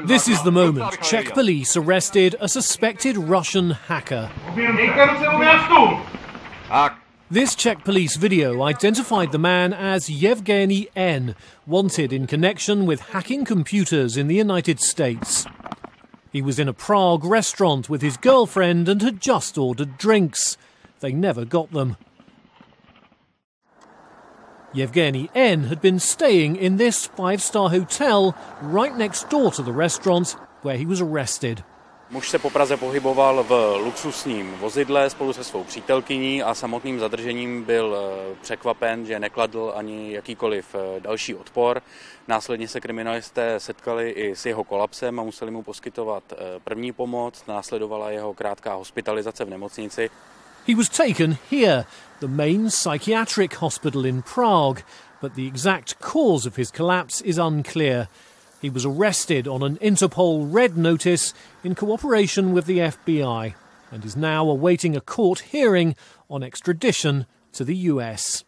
This is the moment Czech police arrested a suspected Russian hacker. This Czech police video identified the man as Yevgeny N., wanted in connection with hacking computers in the United States. He was in a Prague restaurant with his girlfriend and had just ordered drinks. They never got them. Yevgeny N. had been staying in this five-star hotel right next door to the restaurant where he was arrested. Muž se po Praze pohyboval v luxusním vozidle spolu se svou přítelkyní a samotným zadržením byl překvapen, že nekladl ani jakýkoliv další odpor. Následně se kriminalisté setkali i s jeho kolapsem a museli mu poskytovat první pomoc. Následovala jeho krátká hospitalizace v nemocnici. He was taken here, the main psychiatric hospital in Prague, but the exact cause of his collapse is unclear. He was arrested on an Interpol red notice in cooperation with the FBI and is now awaiting a court hearing on extradition to the US.